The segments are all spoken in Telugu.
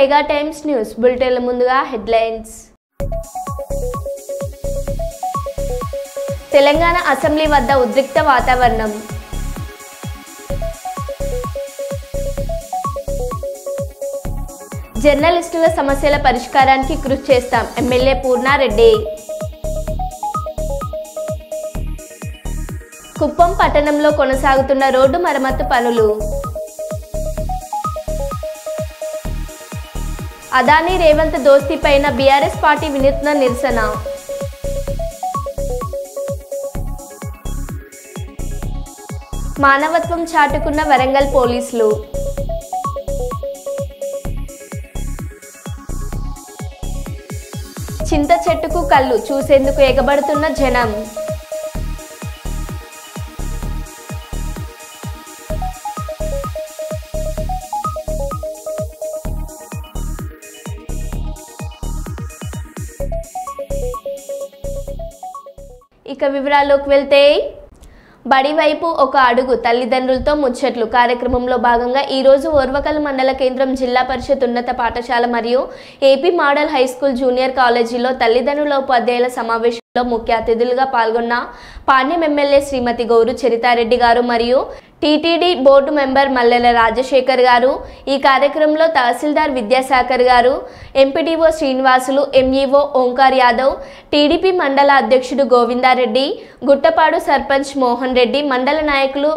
మెగా టైమ్స్ న్యూస్ బులెటిన్ల ముందుగా హెడ్లైన్స్. తెలంగాణ అసెంబ్లీ వద్ద ఉద్రిక్త వాతావరణం. జర్నలిస్టుల సమస్యల పరిష్కారానికి కృషి చేస్తాం ఎమ్మెల్యే పూర్ణారెడ్డి. కుప్పం పట్టణంలో కొనసాగుతున్న రోడ్డు మరమ్మతు పనులు. అదానీ రేవంత్ దోస్తీ పైన బీఆర్ఎస్ పార్టీ వినూత్న నిరసన. మానవత్వం చాటుకున్న వరంగల్ పోలీసులు. చింత చెట్టుకు కళ్ళు చూసేందుకు ఎగబడుతున్న జనం. ఇక వివరాల్లోకి వెళ్తే, బడి వైపు ఒక అడుగు తల్లిదండ్రులతో ముచ్చట్లు కార్యక్రమంలో భాగంగా ఈరోజు ఓర్వకల్ మండల కేంద్రం జిల్లా పరిషత్ ఉన్నత పాఠశాల మరియు AP model high school junior కాలేజీలో తల్లిదండ్రుల ఉపాధ్యాయుల సమావేశంలో ముఖ్య అతిథులుగా పాల్గొన్న పాణ్యం ఎమ్మెల్యే శ్రీమతి గౌరు చరితారెడ్డి గారు మరియు టీటీడీ బోర్డు మెంబర్ మల్లెల రాజశేఖర్ గారు. ఈ కార్యక్రమంలో తహసీల్దార్ విద్యాసాగర్ గారు, MPDO Srinivasulu, MEO Omkar Yadav, TDP మండల అధ్యక్షుడు గోవిందారెడ్డి, గుట్టపాడు సర్పంచ్ మోహన్ రెడ్డి, మండల నాయకులు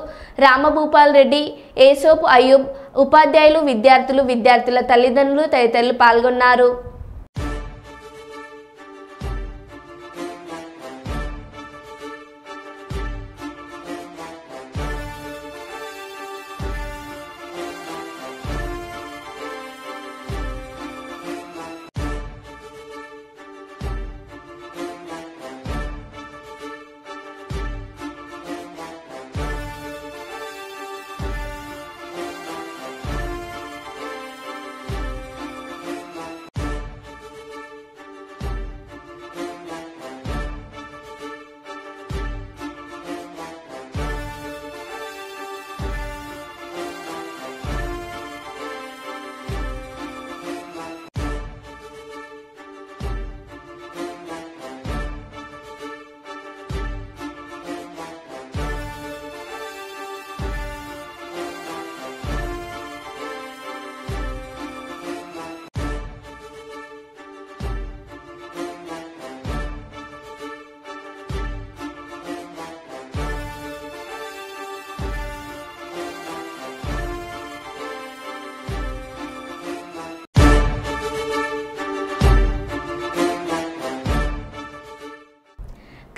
రామభూపాల్ రెడ్డి, ఏసోపు అయ్యూబ్, ఉపాధ్యాయులు, విద్యార్థుల తల్లిదండ్రులు తదితరులు పాల్గొన్నారు.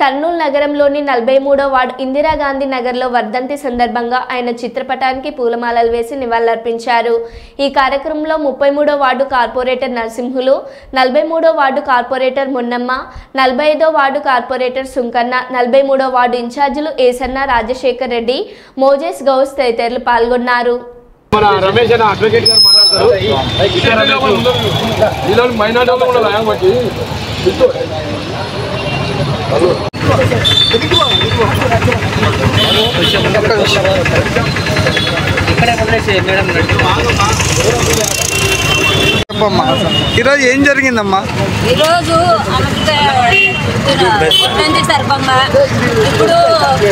కర్నూలు నగరంలోని 43వ వార్డు ఇందిరాగాంధీ నగర్లో వర్ధంతి సందర్భంగా ఆయన చిత్రపటానికి పూలమాలలు వేసి నివాళులర్పించారు. ఈ కార్యక్రమంలో 33వ వార్డు కార్పొరేటర్ నరసింహులు, 43వ వార్డు కార్పొరేటర్ మున్నమ్మ, 45వ వార్డు కార్పొరేటర్ సుంకన్న, 43వ వార్డు ఇన్ఛార్జీలు ఏసన్న, రాజశేఖర్ రెడ్డి, మోజేస్ గౌస్ తదితరులు పాల్గొన్నారు. ఈరోజు ఏం జరిగిందమ్మా? ఈరోజు సందర్భంగా ఇప్పుడు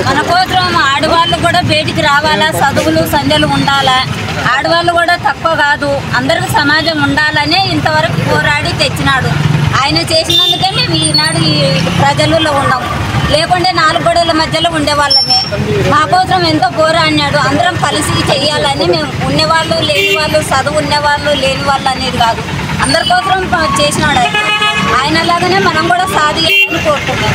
మన కోసం ఆడవాళ్ళు కూడా బయటికి రావాలా, చదువులు సంధ్యలు ఉండాలా, ఆడవాళ్ళు కూడా తక్కువ కాదు, అందరికి సమాజం ఉండాలని ఇంతవరకు పోరాడి తెచ్చినాడు. ఆయన చేసినందుకే మేము ఈనాడు ఈ ప్రజలలో ఉన్నాము. లేకుంటే 4 గోడల మధ్యలో ఉండేవాళ్ళమే. మా కోసం ఎంతో పోరాడినాడు. అందరం కలిసి చెయ్యాలని, మేము ఉన్నవాళ్ళు లేని వాళ్ళు, చదువు ఉన్నవాళ్ళు లేని వాళ్ళు అనేది కాదు, అందరి కోసం చేసినాడు. ఆయన లాగానే మనం కూడా సాధించాలని కోరుకుంటున్నాం.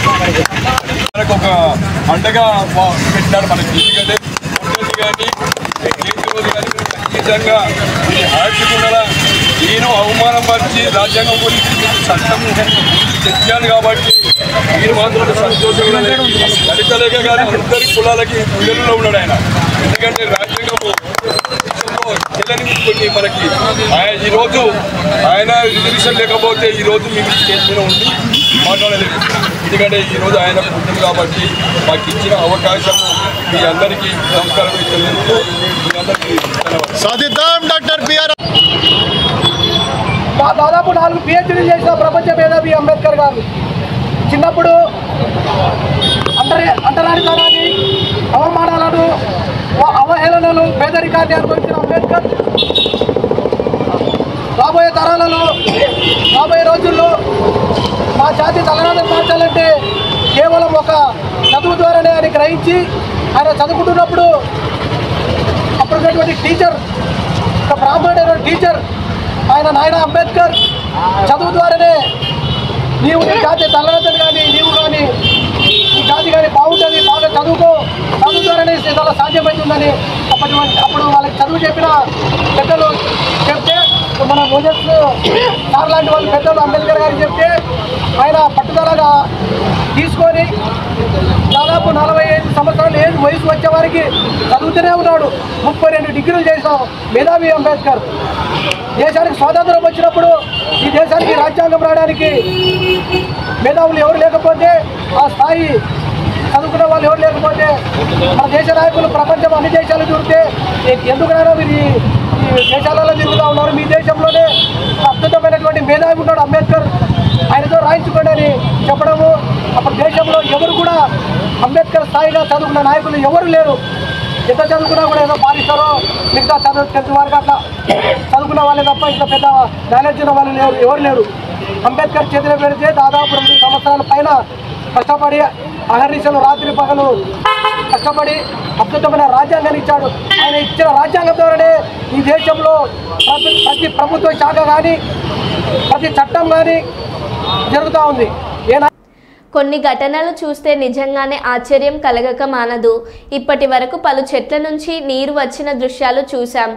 నేను అవమానం పరిచి రాజ్యాంగం గురించి చట్టం తెచ్చాను కాబట్టి మీరు మాత్రం సంతోషంగా దళితులకే కానీ అందరి కులాలకి పిల్లల్లో ఉన్నాడు ఆయన. ఎందుకంటే రాజ్యాంగము తెలని కొన్ని మనకి ఈరోజు ఆయన రిజర్వేషన్ లేకపోతే ఈరోజు మేము చేసుకుని ఉండి మాట్లాడలేదు. ఎందుకంటే ఈరోజు ఆయన పుట్టింది కాబట్టి మాకు ఇచ్చిన అవకాశం మీ అందరికీ నమస్కారం తెలుపుతూ మీ అందరికీ ధన్యవాదాలు. సాధిద్దాం డాక్టర్ బిఆర్. దాదాపు 4 PhDలు చేసిన ప్రపంచ మేధావి అంబేద్కర్ గారు చిన్నప్పుడు అంటరానితనాన్ని, అవమానాలను, అవహేళనలు, పేదరికాన్ని అనుభవించిన అంబేద్కర్ రాబోయే తరాలలో, రాబోయే రోజుల్లో మా జాతి తలరాతను మార్చాలంటే కేవలం ఒక చదువు ద్వారానే అని గ్రహించి ఆయన చదువుకుంటున్నప్పుడు అప్పుడున్నటువంటి టీచర్, ఒక బ్రాహ్మణుడైన టీచర్ నాయన అంబేద్కర్ చదువు ద్వారానే నీవు నీ జాతి తలరాతను కానీ నీవు కానీ ఈ జాతి కానీ బాగుంటుంది, బాగా చదువుకో, చదువు ద్వారానే చాలా సాధ్యమవుతుందని అప్పుడు వాళ్ళకి చదువు చెప్పిన పెద్దలు చెప్తే, మన మోజస్ సార్ లాంటి వాళ్ళు పెద్దలు అంబేద్కర్ గారు చెప్తే ఆయన పట్టుదలగా తీసుకొని దాదాపు 45 సంవత్సరాలు వయసు వచ్చే వారికి చదువుతూనే ఉన్నాడు. 32 డిగ్రీలు చేసాం మేధావి అంబేద్కర్. దేశానికి స్వాతంత్రం వచ్చినప్పుడు ఈ దేశానికి రాజ్యాంగం రావడానికి మేధావులు ఎవరు లేకపోతే, ఆ స్థాయి చదువుకున్న వాళ్ళు ఎవరు లేకపోతే, మన దేశ నాయకులు ప్రపంచం అన్ని దేశాలు తిరిగితే ఎందుకైనా మీరు ఈ దేశాలలో తిరుగుతూ ఉన్నారు, మీ దేశంలోనే అద్భుతమైనటువంటి మేధావి ఉన్నాడు అంబేద్కర్, ఆయనతో రాయించుకోండి అని చెప్పడము. అప్పుడు దేశంలో ఎవరు కూడా అంబేద్కర్ స్థాయిగా చదువుకున్న నాయకులు ఎవరు లేరు. ఎంత చదువుకున్నా కూడా ఏదో పాటిస్తారో, మిగతా తెలుగు వారికి అట్లా చదువుకున్న వాళ్ళే తప్ప ఇంత పెద్ద నాలెడ్జ్ ఉన్న వాళ్ళు లేరు, ఎవరు లేరు. అంబేద్కర్ చేతిలో పెడితే దాదాపు 2 సంవత్సరాల పైన కష్టపడి అహర్నిశలు రాత్రి పగలు కష్టపడి అద్భుతమైన రాజ్యాంగాన్ని ఇచ్చాడు. ఆయన ఇచ్చిన రాజ్యాంగం ద్వారానే ఈ దేశంలో ప్రతి ప్రభుత్వ శాఖ కానీ ప్రతి చట్టం కానీ జరుగుతూ ఉంది. కొన్ని ఘటనలు చూస్తే నిజంగానే ఆశ్చర్యం కలగక మానదు. ఇప్పటి వరకు పలు చెట్ల నుంచి నీరు వచ్చిన దృశ్యాలు చూశాం.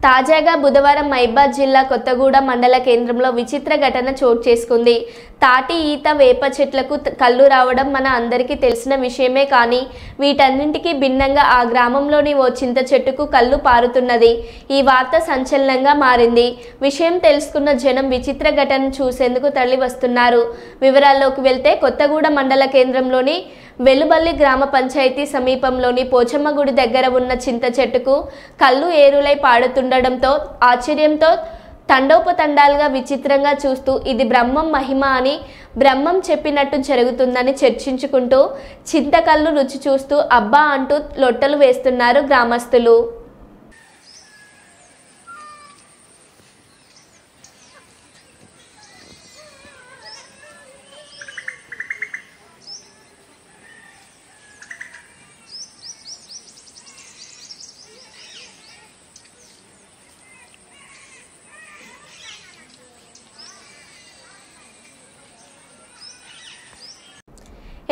తాజాగా బుధవారం మహబూబాబాద్ జిల్లా కొత్తగూడెం మండల కేంద్రంలో విచిత్ర ఘటన చోటు చేసుకుంది. తాటి, ఈత, వేప చెట్లకు కళ్ళు రావడం మన అందరికీ తెలిసిన విషయమే. కానీ వీటన్నింటికీ భిన్నంగా ఆ గ్రామంలోని ఓ చింత చెట్టుకు కళ్ళు పారుతున్నది. ఈ వార్త సంచలనంగా మారింది. విషయం తెలుసుకున్న జనం విచిత్ర ఘటనను చూసేందుకు తరలి వస్తున్నారు. వివరాల్లోకి వెళ్తే కొత్తగూడెం మండల కేంద్రంలోని వెలుబల్లి గ్రామ పంచాయతీ సమీపంలోని పోచమ్మ గుడి దగ్గర ఉన్న చింత చెట్టుకు కళ్ళు ఏరులై పాడుతుండడంతో ఆశ్చర్యంతో తండోపతండాలుగా విచిత్రంగా చూస్తూ ఇది బ్రహ్మం మహిమ అని, బ్రహ్మం చెప్పినట్టు జరుగుతుందని చర్చించుకుంటూ చింతకళ్ళు రుచి చూస్తూ అబ్బా అంటూ లొట్టలు వేస్తున్నారు గ్రామస్తులు.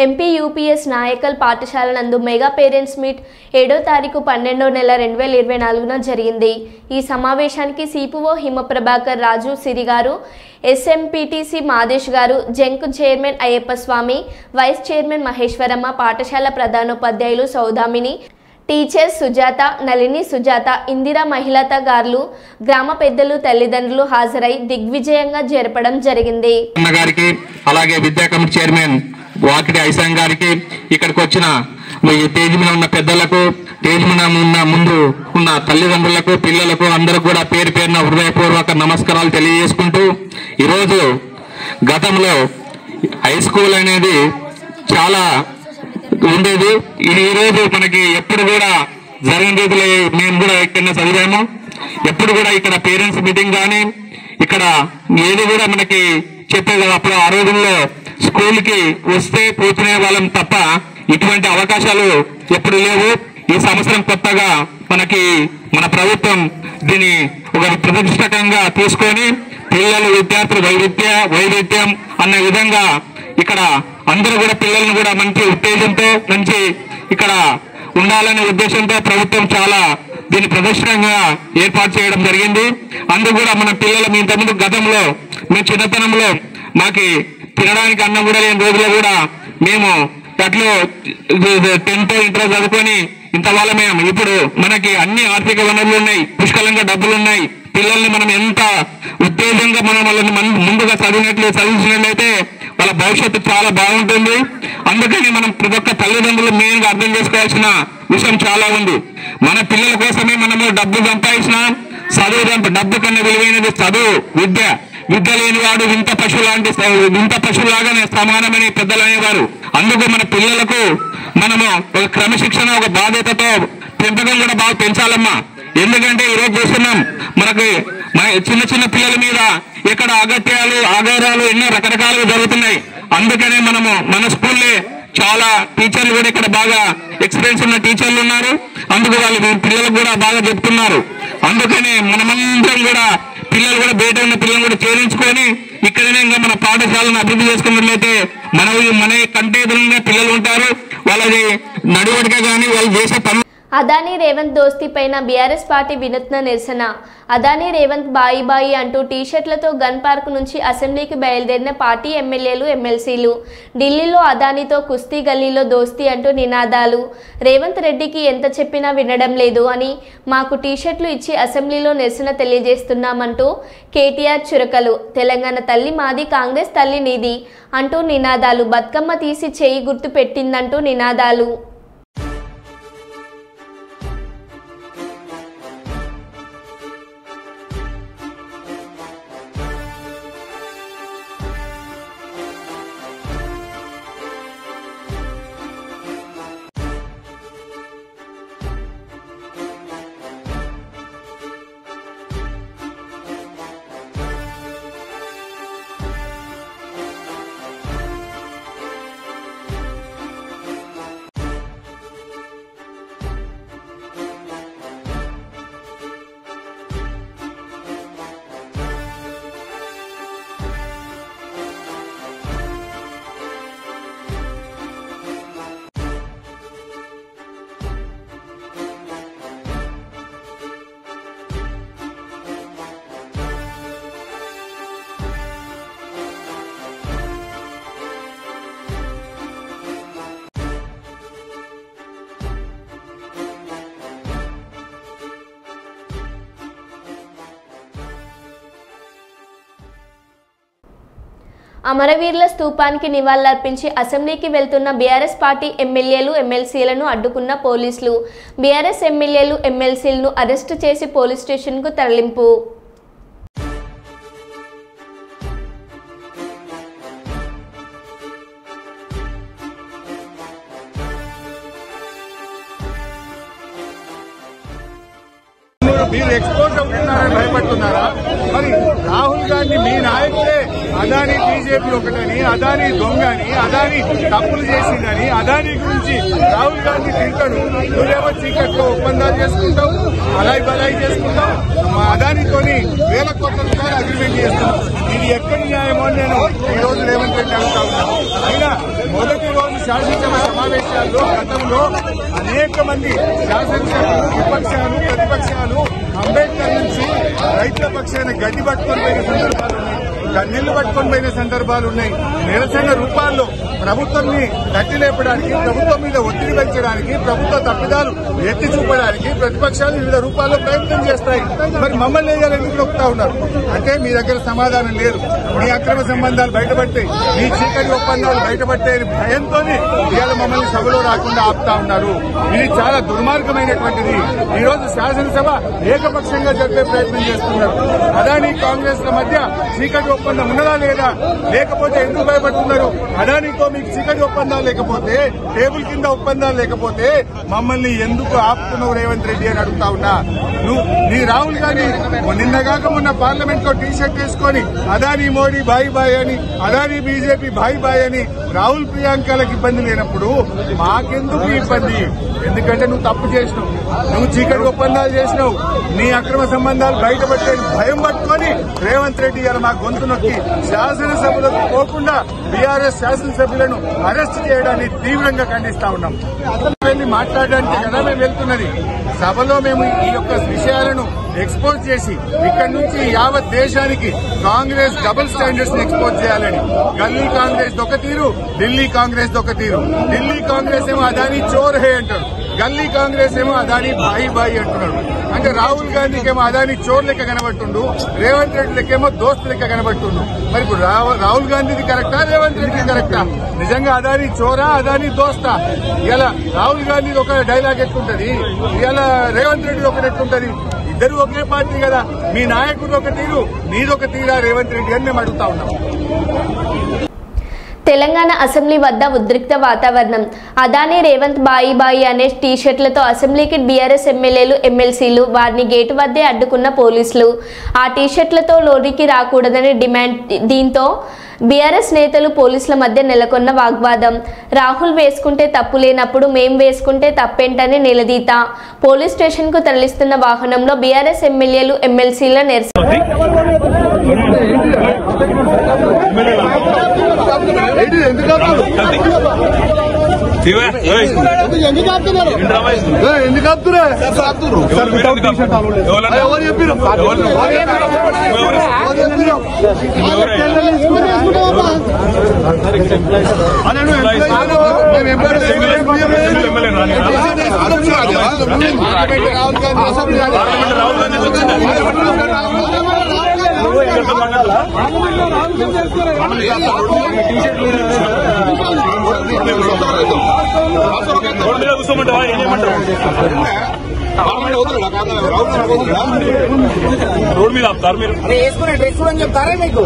ఎంపీ యూపీఎస్ నాయకల్ పాఠశాల నందు మెగా పేరెంట్స్ మీట్ 7వ తారీఖు 12వ నెల 2024న జరిగింది. ఈ సమావేశానికి సిపిఓ హిమప్రభాకర్ రాజు సిరి గారు, ఎస్ఎంపీటీసీ మాదేశ్ గారు, జంక్ చైర్మన్ అయ్యప్ప స్వామి, వైస్ చైర్మన్ మహేశ్వరమ్మ, పాఠశాల ప్రధానోపాధ్యాయులు సౌదామిని, టీచర్స్ సుజాత, నళిని సుజాత, ఇందిరా మహిళత గారులు, గ్రామ పెద్దలు, తల్లిదండ్రులు హాజరై దిగ్విజయంగా జరపడం జరిగింది. అలాగే విద్యా కమిటీ చైర్మన్ వాకిటి ఐసాం గారికి, ఇక్కడికి వచ్చిన స్టేజ్ మీద ఉన్న పెద్దలకు, స్టేజ్ మీద ఉన్న ముందు ఉన్న తల్లిదండ్రులకు, పిల్లలకు అందరూ కూడా పేరు పేరున హృదయపూర్వక నమస్కారాలు తెలియజేసుకుంటూ, ఈరోజు గతంలో హై స్కూల్ అనేది చాలా ఉండేది. ఈరోజు మనకి ఎప్పుడు కూడా జరిగిన రీతిలో మేము కూడా ఇక్కడ చదివాము. ఎప్పుడు కూడా ఇక్కడ పేరెంట్స్ మీటింగ్ కానీ ఇక్కడ ఏది కూడా మనకి చెప్పేది కదా. అప్పుడు ఆ రోజుల్లో స్కూల్కి వస్తే కూర్చునే వాళ్ళం తప్ప ఇటువంటి అవకాశాలు ఎప్పుడు లేవు. ఈ సంవత్సరం కొత్తగా మనకి మన ప్రభుత్వం దీన్ని ఒక ప్రతిష్ఠకంగా తీసుకొని పిల్లలు, విద్యార్థులు వైవిధ్యం అన్న విధంగా ఇక్కడ అందరూ కూడా పిల్లలను కూడా మంచి ఉత్తేజంతో మంచి ఇక్కడ ఉండాలనే ఉద్దేశంతో ప్రభుత్వం చాలా దీన్ని ప్రదర్శనంగా ఏర్పాటు చేయడం జరిగింది. అందుకు కూడా మన పిల్లలు ఇంతకుముందు గతంలో మీ చిన్నతనంలో మాకు తినడానికి అన్నం కూడా లేని రోజుల్లో కూడా మేము అట్లో 10th ఇంటర్ చదువుకొని ఇంతవాళ్ళ మేము ఇప్పుడు మనకి అన్ని ఆర్థిక వనరులు ఉన్నాయి, పుష్కలంగా డబ్బులు ఉన్నాయి. పిల్లల్ని మనం ఎంత ఉత్తేజంగా మనం వాళ్ళని ముందుగా చదివించినట్లయితే వాళ్ళ భవిష్యత్తు చాలా బాగుంటుంది. అందుకని మనం ప్రతి ఒక్క తల్లిదండ్రులు మెయిన్గా అర్థం చేసుకోవాల్సిన విషయం చాలా ఉంది. మన పిల్లల కోసమే మనము డబ్బు సంపాదించిన చదువు, డబ్బు కన్నా విలువైనది చదువు, విద్య. విద్య లేనివాడు వింత పశువులాగానే సమానమని పెద్దలు అనేవారు. అందుకు మన పిల్లలకు మనము ఒక క్రమశిక్షణ, ఒక బాధ్యతతో పెంపకం కూడా బాగా పెంచాలమ్మా. ఎందుకంటే ఈరోజు చూస్తున్నాం మనకి చిన్న చిన్న పిల్లల మీద ఎక్కడ అగత్యాలు ఆగారాలు ఎన్నో రకరకాలుగా జరుగుతున్నాయి. అందుకనే మనము మన స్కూల్లే చాలా టీచర్లు కూడా ఇక్కడ బాగా ఎక్స్పీరియన్స్ ఉన్న టీచర్లు ఉన్నారు. అందుకు వాళ్ళు పిల్లలకు కూడా బాగా చెప్తున్నారు. అందుకని మనమందరం కూడా పిల్లలు కూడా బయట ఉన్న పిల్లలు కూడా చేరించుకొని ఇక్కడనే ఇంకా మన పాఠశాలను అభివృద్ధి చేసుకున్నట్లయితే మన కంటే ఎదురుగా పిల్లలు ఉంటారు. వాళ్ళది నడువడిక కానీ వాళ్ళు చేసే పనులు. అదానీ రేవంత్ దోస్తీ పైన బీఆర్ఎస్ పార్టీ వినూత్న నిరసన. అదానీ రేవంత్ బాయి బాయి అంటూ టీషర్ట్లతో గన్ పార్క్ నుంచి అసెంబ్లీకి బయలుదేరిన పార్టీ ఎమ్మెల్యేలు ఎమ్మెల్సీలు. ఢిల్లీలో అదానీతో కుస్తీ గల్లీలో దోస్తీ అంటూ నినాదాలు. రేవంత్ రెడ్డికి ఎంత చెప్పినా వినడం లేదు అని మాకు టీషర్ట్లు ఇచ్చి అసెంబ్లీలో నిరసన తెలియజేస్తున్నామంటూ కేటీఆర్ చురకలు. తెలంగాణ తల్లి మాది, కాంగ్రెస్ తల్లి నీది అంటూ నినాదాలు. బతుకమ్మ తీసి చేయి గుర్తు పెట్టిందంటూ నినాదాలు. అమరవీరుల స్తూపానికి నివాళులర్పించి అసెంబ్లీకి వెళ్తున్న బీఆర్ఎస్ పార్టీ ఎమ్మెల్యేలు ఎమ్మెల్సీలను అడ్డుకున్న పోలీసులు. బీఆర్ఎస్ ఎమ్మెల్యేలు ఎమ్మెల్సీలను అరెస్టు చేసి పోలీస్ స్టేషన్కు తరలింపు. మీరు ఎక్స్పోజ్ అవుతున్నారని భయపడుతున్నారా? మరి రాహుల్ గాంధీ మీ నాయకులే అదానీ బీజేపీ ఒకటని, అదానీ దొంగని, అదానీ తప్పులు చేసిందని, అదానీ గురించి రాహుల్ గాంధీ తింటాడు. నువ్వేమో చీకట్లో ఒప్పందాలు చేసుకుంటావు, అలాయి బలాయి చేసుకుంటావు. మా అదానీతోని వేల కోట్ల రూపాయలు అగ్రిమెంట్ చేస్తున్నావు. ఇది ఎక్కడి న్యాయమో నేను ఈ రోజు రేవంత్ రెడ్డి అడుగుతా ఉన్నాను. అయినా మొదటి రోజు శాసనసభ సమావేశాల్లో గతంలో అనేక మంది శాసనసభ్యులు, విపక్షాలు, ప్రతిపక్షాలు అంబేద్కర్ నుంచి రైతుల పక్షాన గడ్డి పట్టుకొని పోయిన సందర్భాలు ఉన్నాయి, కన్నీళ్లు పట్టుకొని పోయిన సందర్భాలు ఉన్నాయి. నిరసన రూపాల్లో ప్రభుత్వాన్ని తట్టి లేపడానికి, ప్రభుత్వం మీద ఒత్తిడి పెంచడానికి, ప్రభుత్వ తప్పిదాలు ఎత్తి చూపడానికి ప్రతిపక్షాలు వివిధ రూపాల్లో ప్రయత్నం చేస్తాయి. మరి మమ్మల్ని ఎందుకు నొక్కుతా ఉన్నారు అంటే మీ దగ్గర సమాధానం లేదు. మీ అక్రమ సంబంధాలు బయటపడతాయి, మీ చీకటి ఒప్పందాలు బయటపడతాయని భయంతోనే ఇవాళ మమ్మల్ని సభలో రాకుండా ఆపుతా ఉన్నారు. ఇది చాలా దుర్మార్గమైనటువంటిది. ఈ రోజు శాసనసభ ఏకపక్షంగా జరిపే ప్రయత్నం చేస్తున్నారు. అదానీ కాంగ్రెస్ ల మధ్య చీకటి ఒప్పందం ఉన్నదా లేదా? లేకపోతే ఎందుకు భయపడుతున్నారు? అదానీతో మీకు చీకటి ఒప్పందాలు లేకపోతే, టేబుల్ కింద ఒప్పందాలు లేకపోతే మమ్మల్ని ఎందుకు ఆపుతున్నావు రేవంత్ రెడ్డి అని అడుగుతా ఉన్నా. నీ రాహుల్ గాంధీ నిన్నగాక మొన్న పార్లమెంట్ లో టీషర్ట్ వేసుకొని అదానీ మోడీ బాయ్ బాయ్ అని, అదానీ బీజేపీ బాయ్ బాయ్ అని రాహుల్ ప్రియాంకలకు ఇబ్బంది లేనప్పుడు మాకెందుకు ఇబ్బంది? ఎందుకంటే నువ్వు తప్పు చేసినావు, నువ్వు చీకటి ఒప్పందాలు చేసినావు, నీ అక్రమ సంబంధాలు బయటపట్టే భయం పట్టుకొని రేవంత్ రెడ్డి గారు మా గొంతు నొక్కి శాసనసభలకు పోకుండా బీఆర్ఎస్ శాసనసభ్యులను అరెస్ట్ చేయడాన్ని తీవ్రంగా ఖండిస్తా ఉన్నాం. వెళ్లి మాట్లాడడానికి కదా మేము వెళ్తున్నది. సభలో మేము ఈ యొక్క విషయాలను ఎక్స్పోజ్ చేసి ఇక్కడి నుంచి యావత్ దేశానికి కాంగ్రెస్ డబుల్ స్టాండర్డ్స్ ని ఎక్స్పోజ్ చేయాలని. గల్లీ కాంగ్రెస్ ఒక తీరు, ఢిల్లీ కాంగ్రెస్ ఒక తీరు. ఢిల్లీ కాంగ్రెస్ ఏమో అదానీ చోర్ హే అంటారు, గల్లీ కాంగ్రెస్ ఏమో అదానీ బాయి బాయి అంటున్నాడు. అంటే రాహుల్ గాంధీకేమో అదానీ చోర్ లెక్క కనబడుతుండు, రేవంత్ రెడ్డి లెక్కేమో దోస్తు లెక్క కనబడుతుండు. మరి ఇప్పుడు రాహుల్ గాంధీది కరెక్టా, రేవంత్ రెడ్డి కరెక్టా? నిజంగా అదానీ చోరా, అదానీ దోస్తా? ఇలా రాహుల్ గాంధీది ఒక డైలాగ్ ఎట్లుంటది, ఇలా రేవంత్ రెడ్డి ఒకటి ఎట్లుంటది? ఇద్దరు ఒకే పార్టీ కదా, మీ నాయకుడు ఒక తీరు, నీదొక తీరా రేవంత్ రెడ్డి అని మేము అడుగుతా ఉన్నాం. తెలంగాణ అసెంబ్లీ వద్ద ఉద్రిక్త వాతావరణం. అదానీ రేవంత్ బాయి బాయి అనే టీషర్ట్లతో అసెంబ్లీకి బీఆర్ఎస్ ఎమ్మెల్యేలు ఎమ్మెల్సీలు, వారిని గేటు వద్దే అడ్డుకున్న పోలీసులు. ఆ టీషర్ట్లతో లోనికి రాకూడదని డిమాండ్. దీంతో బీఆర్ఎస్ నేతలు పోలీసుల మధ్య నెలకొన్న వాగ్వాదం. రాహుల్ వేసుకుంటే తప్పు లేనప్పుడు మేం వేసుకుంటే తప్పేంటని నిలదీత. పోలీస్ స్టేషన్కు తరలిస్తున్న వాహనంలో బీఆర్ఎస్ ఎమ్మెల్యేలు ఎమ్మెల్సీల నిరసన. రోడ్ మీద ఆపుతారు మీరు అని చెప్తారా మీకు?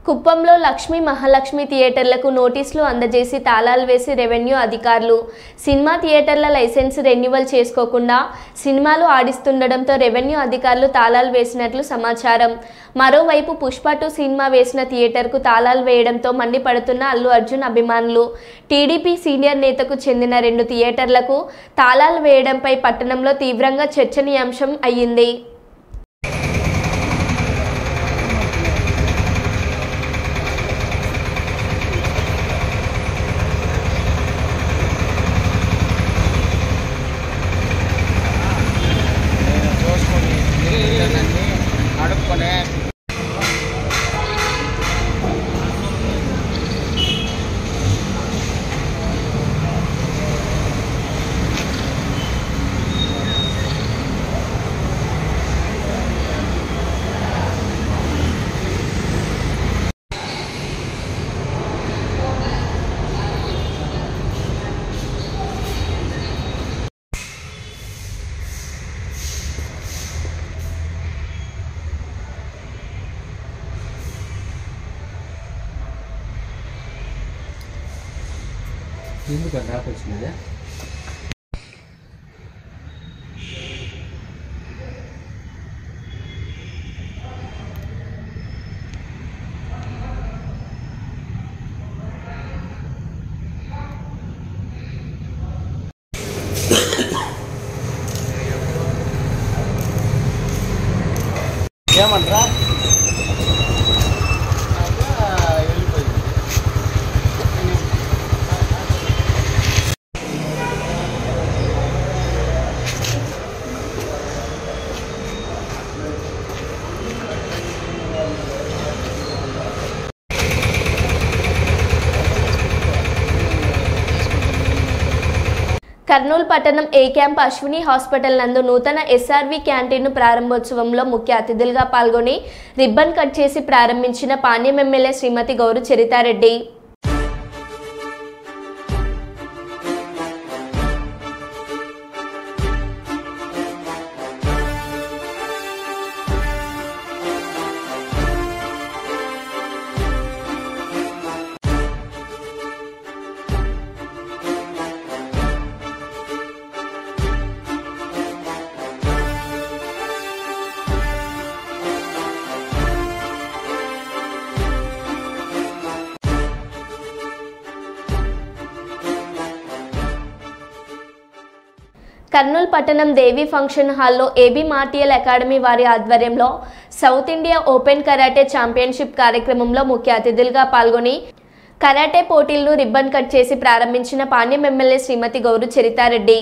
కుప్పంలో లక్ష్మీ మహాలక్ష్మి థియేటర్లకు నోటీసులు అందజేసి తాళాలు వేసి రెవెన్యూ అధికారులు. సినిమా థియేటర్ల లైసెన్స్ రెన్యువల్ చేసుకోకుండా సినిమాలు ఆడిస్తుండటంతో రెవెన్యూ అధికారులు తాళాలు వేసినట్లు సమాచారం. మరోవైపు పుష్ప 2 సినిమా వేసిన థియేటర్కు తాళాలు వేయడంతో మండిపడుతున్న అల్లు అర్జున్ అభిమానులు. టీడీపీ సీనియర్ నేతకు చెందిన 2 థియేటర్లకు తాళాలు వేయడంపై పట్టణంలో తీవ్రంగా చర్చనీయాంశం అయ్యింది. ఎందుకన్నా వచ్చినదా? ఏమంటారా? కర్నూలు పట్టణం ఏ క్యాంప్ అశ్విని హాస్పిటల్ నందు నూతన ఎస్ఆర్వి క్యాంటీన్ ప్రారంభోత్సవంలో ముఖ్య అతిథులుగా పాల్గొని రిబ్బన్ కట్ చేసి ప్రారంభించిన పాణ్యం ఎమ్మెల్యే శ్రీమతి గౌరు చరితారెడ్డి. కర్నూలు పట్టణం దేవి ఫంక్షన్ హాల్లో ఏబీ మార్టియల్ అకాడమీ వారి ఆధ్వర్యంలో south India open karate championship కార్యక్రమంలో ముఖ్య అతిథులుగా పాల్గొని కరాటే పోటీలను రిబ్బన్ కట్ చేసి ప్రారంభించిన పాణ్యం ఎమ్మెల్యే శ్రీమతి గౌరు చరితారెడ్డి.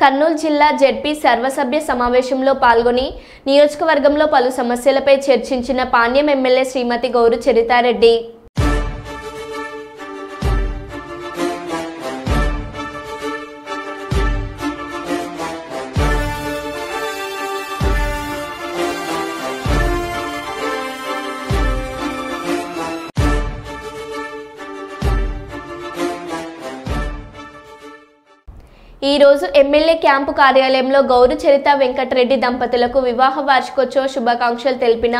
కర్నూలు జిల్లా జెడ్పీ సర్వసభ్య సమావేశంలో పాల్గొని నియోజకవర్గంలో పలు సమస్యలపై చర్చించిన పాణ్యం ఎమ్మెల్యే శ్రీమతి గౌరు చరితారెడ్డి. ఈ రోజు ఎమ్మెల్యే క్యాంపు కార్యాలయంలో గౌరు చరిత వెంకటరెడ్డి దంపతులకు వివాహ వార్షికోత్సవ శుభాకాంక్షలు తెలిపిన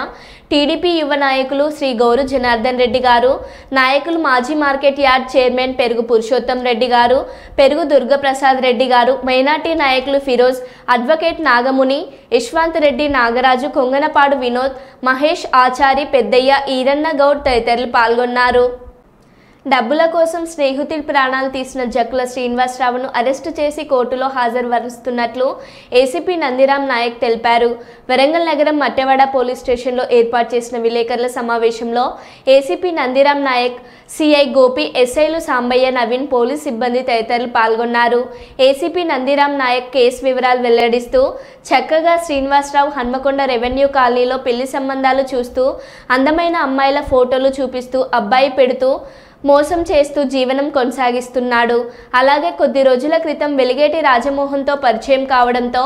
టీడీపీ యువ నాయకులు శ్రీ గౌరు జనార్దన్ రెడ్డి గారు, నాయకులు మాజీ మార్కెట్ యార్డ్ చైర్మన్ పెరుగు పురుషోత్తం రెడ్డి గారు, పెరుగు దుర్గప్రసాద్ రెడ్డి గారు, మైనార్టీ నాయకులు ఫిరోజ్, అడ్వకేట్ నాగముని, యశ్వంత్ రెడ్డి, నాగరాజు, కొంగనపాడు వినోద్, మహేష్, ఆచారి, పెద్దయ్య, ఈరన్న గౌడ్ తదితరులు పాల్గొన్నారు. డబ్బుల కోసం స్నేహితుడి ప్రాణాలు తీసిన జక్కుల శ్రీనివాసరావును అరెస్టు చేసి కోర్టులో హాజరుపరుస్తున్నట్లు ఏసీపీ నందిరామ్ నాయక్ తెలిపారు. వరంగల్ నగరం మట్టెవాడ పోలీస్ స్టేషన్లో ఏర్పాటు చేసిన విలేకరుల సమావేశంలో ఏసీపీ నందిరామ్ నాయక్, సిఐ గోపి, ఎస్ఐలు సాంబయ్య, నవీన్, పోలీస్ సిబ్బంది తదితరులు పాల్గొన్నారు. ఏసీపీ నందిరామ్ నాయక్ కేసు వివరాలు వెల్లడిస్తూ చక్కగా శ్రీనివాసరావు హన్మకొండ రెవెన్యూ కాలనీలో పెళ్లి సంబంధాలు చూస్తూ అందమైన అమ్మాయిల ఫోటోలు చూపిస్తూ అబ్బాయి పెడుతూ మోసం చేస్తూ జీవనం కొనసాగిస్తున్నాడు. అలాగే కొద్ది రోజుల క్రితం వెలిగేటి రాజమోహన్తో పరిచయం కావడంతో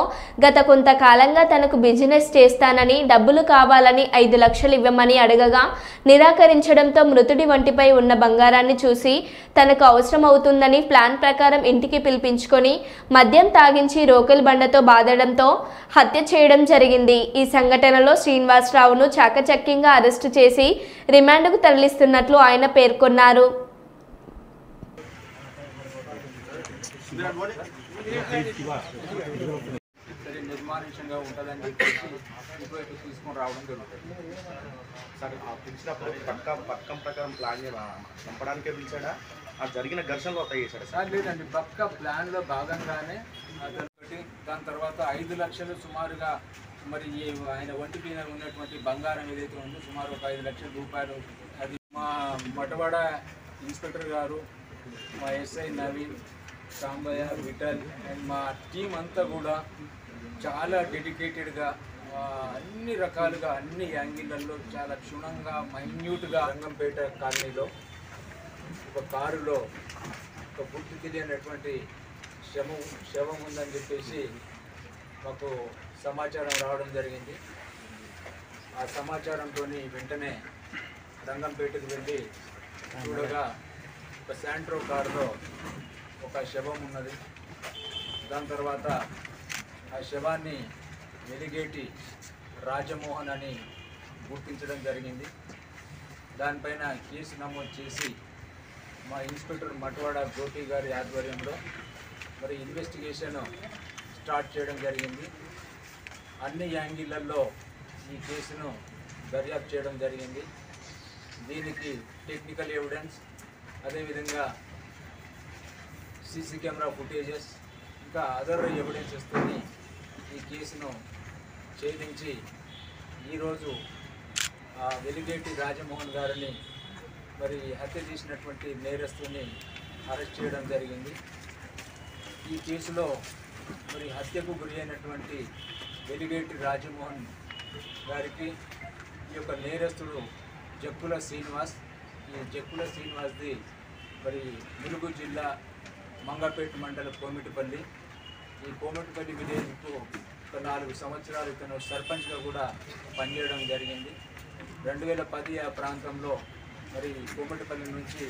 గత కొంతకాలంగా తనకు బిజినెస్ చేస్తానని, డబ్బులు కావాలని 5 లక్షలు ఇవ్వమని అడగగా నిరాకరించడంతో మృతుడి వంటిపై ఉన్న బంగారాన్ని చూసి తనకు అవసరం అవుతుందని ప్లాన్ ప్రకారం ఇంటికి పిలిపించుకొని మద్యం తాగించి రోకలి బండతో బాధడంతో హత్య చేయడం జరిగింది. ఈ సంఘటనలో శ్రీనివాసరావును చాకచక్యంగా అరెస్టు చేసి రిమాండ్కు తరలిస్తున్నట్లు ఆయన పేర్కొన్నారు. నిర్మానుష్యంగా ఉంటుందని చెప్పేసి ఇటువైపు తీసుకొని రావడం జరుగుతుంది. సార్ పిలిచినప్పుడు పథకం ప్రకారం ప్లాన్ చంపడానికే పిలిచాడా? ఆ జరిగిన ఘర్షణలో ఒక చేశాడు సార్? లేదండి, పక్క ప్లాన్లో భాగంగానే దాని తర్వాత 5 లక్షలు సుమారుగా మరి ఆయన ఒంటి మీద ఉన్నటువంటి బంగారం ఏదైతే ఉందో సుమారు ఒక 5 లక్షల రూపాయలు, అది మా మటవాడ ఇన్స్పెక్టర్ గారు, మా ఎస్ఐ నవీన్, సాంబయ్య, విఠల్ అండ్ మా టీం అంతా కూడా చాలా డెడికేటెడ్గా అన్ని రకాలుగా అన్ని యాంగిళ్లలో చాలా క్షుణ్ణంగా మైన్యూట్గా రంగంపేట కాలనీలో ఒక కారులో ఒక గుర్తు తెలియనటువంటి శవం ఉందని చెప్పేసి మాకు సమాచారం రావడం జరిగింది. ఆ సమాచారంతో వెంటనే రంగంపేటకు వెళ్ళి చూడగా ఒక శాంట్రో కారులో ఒక శవం ఉన్నది. దాని తర్వాత ఆ శవాన్ని వెలిగేటి రాజమోహన్ అని గుర్తించడం జరిగింది. దానిపైన కేసు నమోదు చేసి మా ఇన్స్పెక్టర్ మటవాడ గోపి గారి ఆధ్వర్యంలో మరి ఇన్వెస్టిగేషన్ స్టార్ట్ చేయడం జరిగింది. అన్ని యాంగిళ్లలో ఈ కేసును దర్యాప్తు చేయడం జరిగింది. దీనికి టెక్నికల్ ఎవిడెన్స్, అదేవిధంగా సీసీ కెమెరా ఫుటేజెస్, ఇంకా అదర్ ఎవిడెన్సెస్తో ఈ కేసును ఛేదించి ఈరోజు వెలిగేటి రాజమోహన్ గారిని మరి హత్య చేసినటువంటి నేరస్తుని అరెస్ట్ చేయడం జరిగింది. ఈ కేసులో మరి హత్యకు గురి అయినటువంటి వెలిగేటి రాజమోహన్ గారికి ఈ యొక్క నేరస్తుడు జక్కుల శ్రీనివాస్, ఈ జక్కుల శ్రీనివాస్ది మరి ములుగు జిల్లా మంగపేట మండల కోమిటిపల్లి. ఈ కోమిటిపల్లి విలేజ్కు ఒక 4 సంవత్సరాలు ఇతను సర్పంచ్గా కూడా పనిచేయడం జరిగింది. 2010 ఆ ప్రాంతంలో మరి కోమిటిపల్లి నుంచి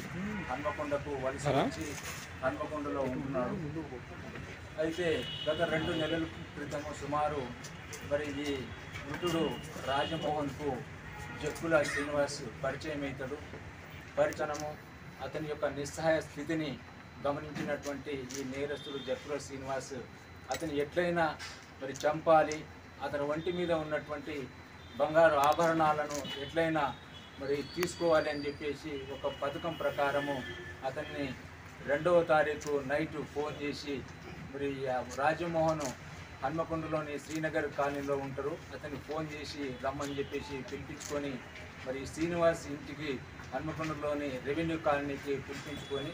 హన్మకొండకు వలస వచ్చి హన్మకొండలో ఉంటున్నాడు. అయితే గత 2 నెలల క్రితము సుమారు మరి ఈ మృతుడు రాజమోహన్కు జక్కుల శ్రీనివాస్ పరిచయం అవుతాడు. పరిచయము అతని యొక్క నిస్సహాయ స్థితిని గమనించినటువంటి ఈ నేరస్తుడు జక్కుల శ్రీనివాస్ అతని ఎట్లయినా మరి చంపాలి, అతని ఒంటి మీద ఉన్నటువంటి బంగారు ఆభరణాలను ఎట్లయినా మరి తీసుకోవాలి అని చెప్పేసి ఒక పథకం ప్రకారము అతన్ని 2వ తారీఖు నైట్ ఫోన్ చేసి మరి రాజమోహన్ హన్మకొండలోని శ్రీనగర్ కాలనీలో ఉంటారు, అతన్ని ఫోన్ చేసి రమ్మని చెప్పేసి పిలిపించుకొని మరి శ్రీనివాస్ ఇంటికి హన్మకొండలోని రెవెన్యూ కాలనీకి పిలిపించుకొని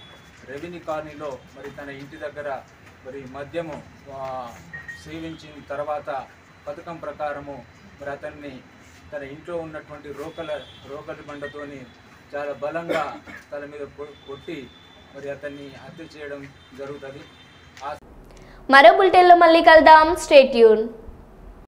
రెవెన్యూ కాలనీలో మరి తన ఇంటి దగ్గర మరి మద్యము సేవించిన తర్వాత పథకం ప్రకారము మరి అతన్ని తన ఇంట్లో ఉన్నటువంటి రోకలి బండతోని చాలా బలంగా తల మీద కొట్టి మరి అతన్ని హత్య చేయడం జరుగుతుంది. మరో బులెటిన్లో మళ్ళీ కలుద్దాం. Stay tune.